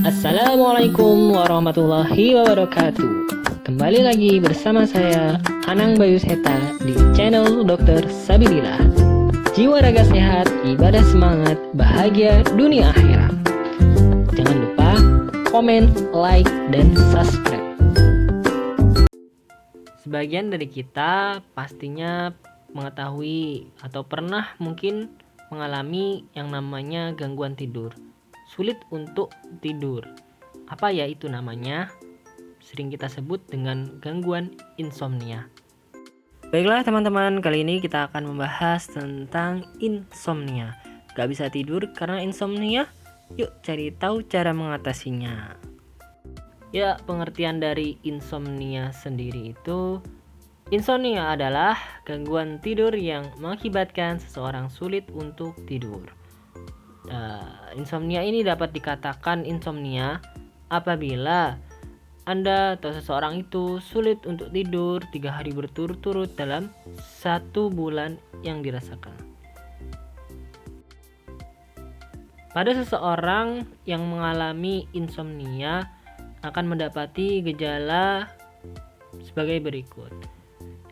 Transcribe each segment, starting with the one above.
Assalamualaikum warahmatullahi wabarakatuh. Kembali lagi bersama saya Anang Bayu Seta di channel Dr. Sabilillah. Jiwa raga sehat, ibadah semangat, bahagia dunia akhirat. Jangan lupa komen, like, dan subscribe. Sebagian dari kita pastinya mengetahui atau pernah mungkin mengalami yang namanya gangguan tidur. Sulit untuk tidur. Apa ya itu namanya? Sering kita sebut dengan gangguan insomnia. Baiklah teman-teman, kali ini kita akan membahas tentang insomnia. Gak bisa tidur karena insomnia? Yuk cari tahu cara mengatasinya. Ya, pengertian dari insomnia sendiri itu, insomnia adalah gangguan tidur yang mengakibatkan seseorang sulit untuk tidur. Insomnia ini dapat dikatakan insomnia apabila Anda atau seseorang itu sulit untuk tidur 3 hari berturut-turut dalam 1 bulan yang dirasakan. Pada seseorang yang mengalami insomnia akan mendapati gejala sebagai berikut.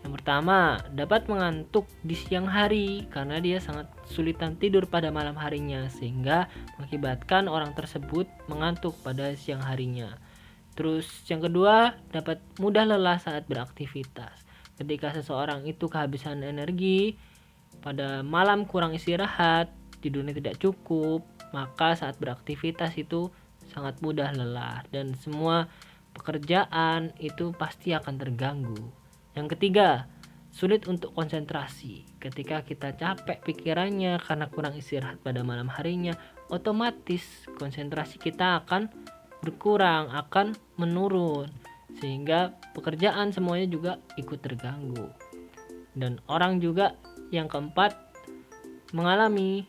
Yang pertama, dapat mengantuk di siang hari karena dia sangat kesulitan tidur pada malam harinya, sehingga mengakibatkan orang tersebut mengantuk pada siang harinya. Terus yang kedua, dapat mudah lelah saat beraktivitas. Ketika seseorang itu kehabisan energi, pada malam kurang istirahat, tidurnya tidak cukup, maka saat beraktivitas itu sangat mudah lelah dan semua pekerjaan itu pasti akan terganggu. Yang ketiga, sulit untuk konsentrasi. Ketika kita capek pikirannya karena kurang istirahat pada malam harinya, otomatis konsentrasi kita akan berkurang, akan menurun, sehingga pekerjaan semuanya juga ikut terganggu. Dan orang juga yang keempat, mengalami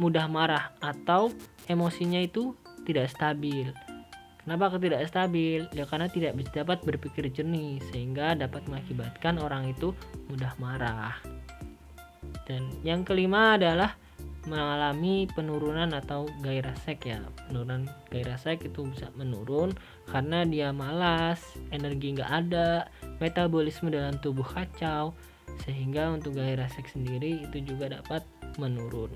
mudah marah atau emosinya itu tidak stabil. Kenapa tidak stabil? Ya karena tidak dapat berpikir jernih, sehingga dapat mengakibatkan orang itu mudah marah. Dan yang kelima adalah mengalami penurunan atau gairah seks ya. Penurunan gairah seks itu bisa menurun karena dia malas, energi nggak ada, metabolisme dalam tubuh kacau, sehingga untuk gairah seks sendiri itu juga dapat menurun.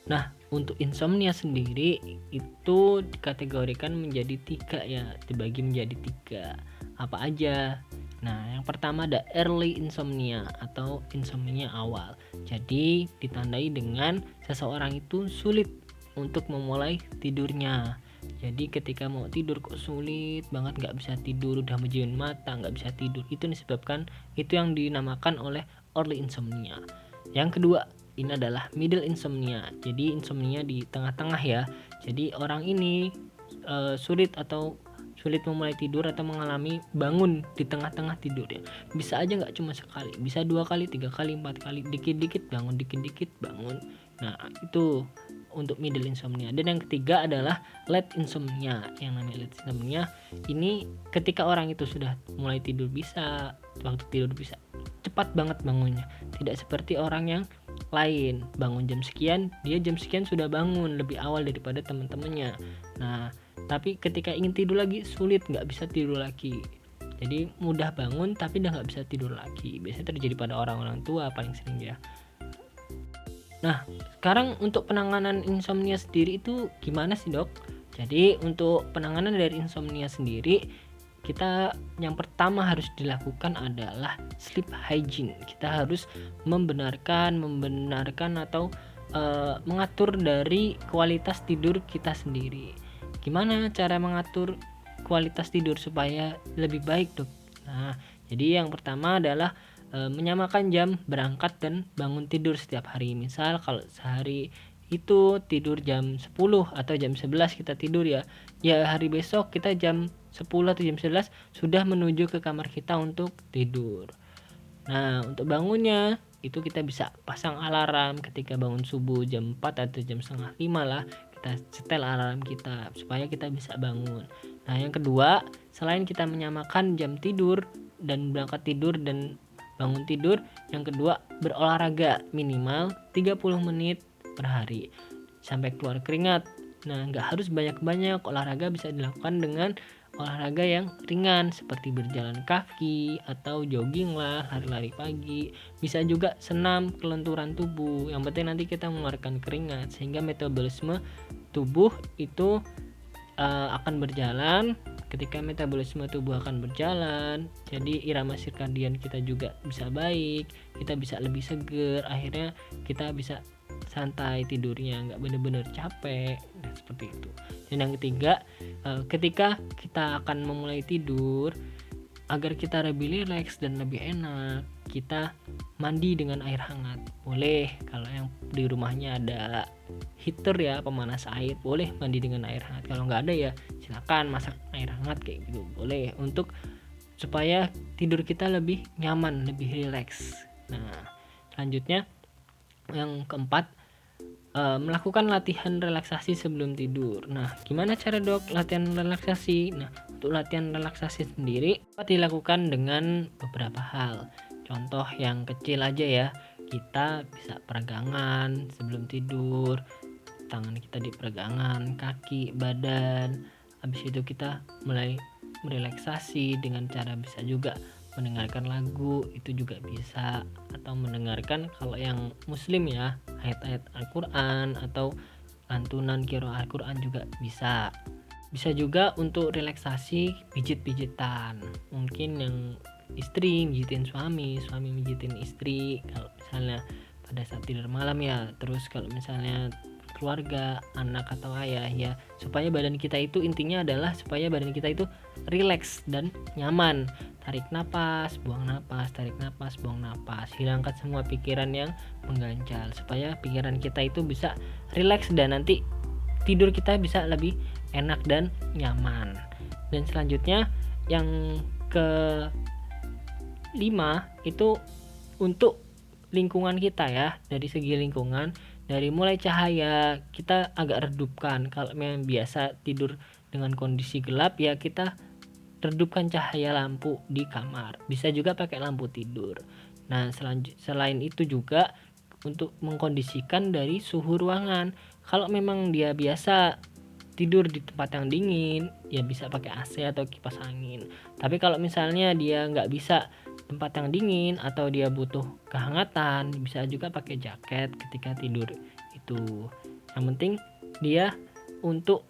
Nah, untuk insomnia sendiri itu dikategorikan menjadi 3 ya, dibagi menjadi 3. Apa aja? Nah, yang pertama ada early insomnia atau insomnia awal. Jadi ditandai dengan seseorang itu sulit untuk memulai tidurnya. Jadi ketika mau tidur kok sulit banget, nggak bisa tidur, udah menjemin mata nggak bisa tidur. Itu disebabkan itu yang dinamakan oleh early insomnia. Yang kedua, ini adalah middle insomnia. Jadi insomnia di tengah-tengah ya. Jadi orang ini sulit memulai tidur atau mengalami bangun di tengah-tengah tidur ya. Bisa aja nggak cuma sekali, bisa 2 kali, 3 kali, 4 kali, dikit-dikit bangun, dikit-dikit bangun. Nah, itu untuk middle insomnia. Dan yang ketiga adalah late insomnia. Yang namanya late insomnia ini ketika orang itu sudah mulai tidur bisa, waktu tidur bisa cepat banget bangunnya. Tidak seperti orang yang lain, bangun jam sekian, dia jam sekian sudah bangun lebih awal daripada teman-temannya. Nah, tapi ketika ingin tidur lagi sulit, nggak bisa tidur lagi. Jadi mudah bangun tapi udah nggak bisa tidur lagi. Biasanya terjadi pada orang-orang tua paling sering ya. Nah, sekarang untuk penanganan insomnia sendiri itu gimana sih dok? Jadi untuk penanganan dari insomnia sendiri, kita yang pertama harus dilakukan adalah sleep hygiene. Kita harus membenarkan atau mengatur dari kualitas tidur kita sendiri. Gimana cara mengatur kualitas tidur supaya lebih baik dok? Nah, jadi yang pertama adalah menyamakan jam berangkat dan bangun tidur setiap hari. Misal kalau sehari itu tidur jam 10 atau jam 11 kita tidur ya hari besok kita jam 10 atau jam 11 sudah menuju ke kamar kita untuk tidur. Nah, untuk bangunnya itu kita bisa pasang alarm ketika bangun subuh jam 4 atau jam setengah 5 lah, kita setel alarm kita supaya kita bisa bangun. Nah, yang kedua, selain kita menyamakan jam tidur dan berangkat tidur dan bangun tidur, yang kedua berolahraga minimal 30 menit per hari sampai keluar keringat. Nah, nggak harus banyak-banyak, olahraga bisa dilakukan dengan olahraga yang ringan seperti berjalan kaki atau jogging lah, lari-lari pagi. Bisa juga senam kelenturan tubuh. Yang penting nanti kita mengeluarkan keringat sehingga metabolisme tubuh itu akan berjalan. Ketika metabolisme tubuh akan berjalan, jadi irama sirkadian kita juga bisa baik, kita bisa lebih seger, akhirnya kita bisa santai tidurnya, nggak bener-bener capek, dan seperti itu. Dan yang ketiga, ketika kita akan memulai tidur, agar kita lebih rileks dan lebih enak, kita mandi dengan air hangat. Boleh kalau yang di rumahnya ada heater ya, pemanas air, boleh mandi dengan air hangat. Kalau nggak ada ya silakan masak air hangat kayak gitu, boleh, untuk supaya tidur kita lebih nyaman, lebih rileks. Nah, selanjutnya yang keempat, melakukan latihan relaksasi sebelum tidur. Nah, gimana cara dok latihan relaksasi? Nah, untuk latihan relaksasi sendiri dapat dilakukan dengan beberapa hal. Contoh yang kecil aja ya, kita bisa peregangan sebelum tidur, tangan kita di peregangan, kaki, badan. Habis itu kita mulai merelaksasi dengan cara bisa juga mendengarkan lagu, itu juga bisa, atau mendengarkan kalau yang muslim ya, ayat-ayat Al-Quran atau lantunan qiraah Al-Quran juga bisa. Bisa juga untuk relaksasi pijit-pijitan, mungkin yang istri mijitin suami, suami mijitin istri kalau misalnya pada saat tidur malam ya. Terus kalau misalnya keluarga, anak atau ayah ya, supaya badan kita itu, intinya adalah supaya badan kita itu rileks dan nyaman. Tarik napas, buang napas, tarik napas, buang napas. Hilangkan semua pikiran yang mengganjal supaya pikiran kita itu bisa rileks dan nanti tidur kita bisa lebih enak dan nyaman. Dan selanjutnya yang ke 5 itu untuk lingkungan kita ya. Dari segi lingkungan, dari mulai cahaya kita agak redupkan. Kalau memang biasa tidur dengan kondisi gelap ya, kita redupkan cahaya lampu di kamar. Bisa juga pakai lampu tidur. Nah, selain itu juga untuk mengkondisikan dari suhu ruangan. Kalau memang dia biasa tidur di tempat yang dingin, ya bisa pakai AC atau kipas angin. Tapi kalau misalnya dia nggak bisa tempat yang dingin atau dia butuh kehangatan, bisa juga pakai jaket ketika tidur itu. Yang penting dia untuk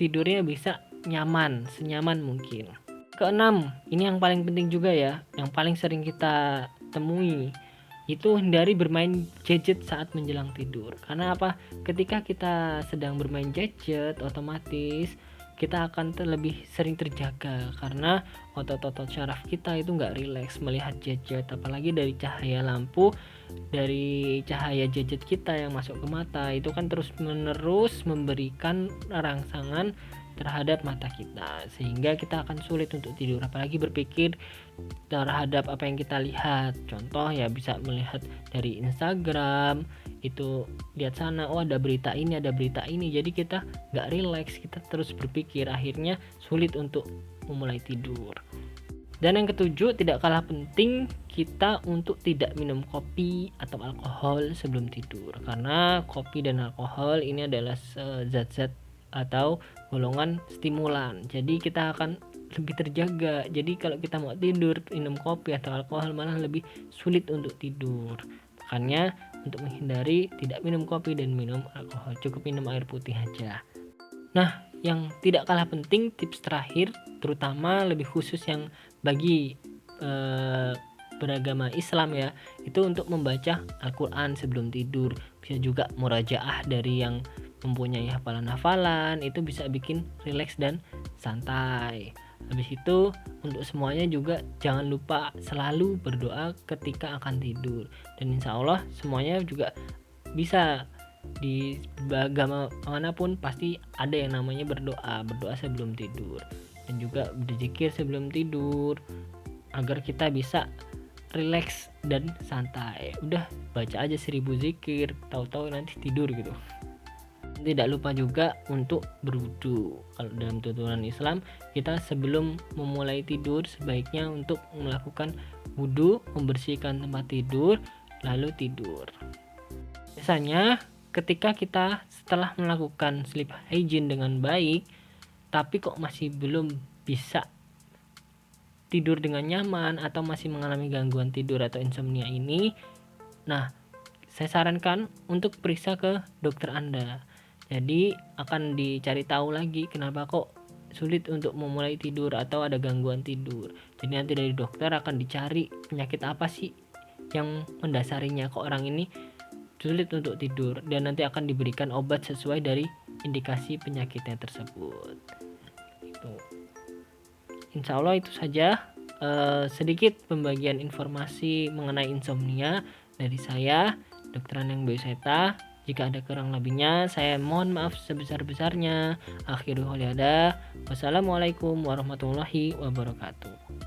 tidurnya bisa nyaman, senyaman mungkin. Keenam, ini yang paling penting juga ya, yang paling sering kita temui, itu hindari bermain gadget saat menjelang tidur. Karena apa? Ketika kita sedang bermain gadget, otomatis kita akan lebih sering terjaga karena otot-otot syaraf kita itu nggak rileks melihat gadget, apalagi dari cahaya lampu, dari cahaya gadget kita yang masuk ke mata itu kan terus menerus memberikan rangsangan terhadap mata kita, sehingga kita akan sulit untuk tidur, apalagi berpikir terhadap apa yang kita lihat. Contoh ya, bisa melihat dari Instagram, itu lihat sana, oh ada berita ini, ada berita ini, jadi kita nggak rileks, kita terus berpikir, akhirnya sulit untuk memulai tidur. Dan yang ketujuh, tidak kalah penting, kita untuk tidak minum kopi atau alkohol sebelum tidur, karena kopi dan alkohol ini adalah zat-zat atau golongan stimulan, jadi kita akan lebih terjaga. Jadi kalau kita mau tidur minum kopi atau alkohol malah lebih sulit untuk tidur. Makanya untuk menghindari, tidak minum kopi dan minum alkohol, cukup minum air putih aja. Nah, yang tidak kalah penting, tips terakhir, terutama lebih khusus yang bagi beragama Islam ya, itu untuk membaca Al-Quran sebelum tidur. Bisa juga murajaah dari yang mempunyai hafalan-hafalan, itu bisa bikin rileks dan santai. Habis itu untuk semuanya juga jangan lupa selalu berdoa ketika akan tidur, dan insya Allah semuanya juga bisa. Di agama manapun pasti ada yang namanya berdoa sebelum tidur, dan juga berzikir sebelum tidur agar kita bisa rileks dan santai. Udah baca aja 1000 zikir, tahu-tahu nanti tidur gitu. Tidak lupa juga untuk berwudu. Kalau dalam tuntunan Islam, kita sebelum memulai tidur sebaiknya untuk melakukan wudu, membersihkan tempat tidur, lalu tidur. Biasanya ketika kita setelah melakukan sleep hygiene dengan baik, tapi kok masih belum bisa tidur dengan nyaman atau masih mengalami gangguan tidur atau insomnia ini, nah saya sarankan untuk periksa ke dokter Anda. Jadi akan dicari tahu lagi kenapa kok sulit untuk memulai tidur atau ada gangguan tidur. Jadi nanti dari dokter akan dicari penyakit apa sih yang mendasarinya kok orang ini sulit untuk tidur, dan nanti akan diberikan obat sesuai dari indikasi penyakitnya tersebut. Itu. Insya Allah itu saja sedikit pembagian informasi mengenai insomnia dari saya, Dr. Aneng Boyoseta. Jika ada kurang lebihnya, saya mohon maaf sebesar-besarnya. Akhirul holiada. Wassalamualaikum warahmatullahi wabarakatuh.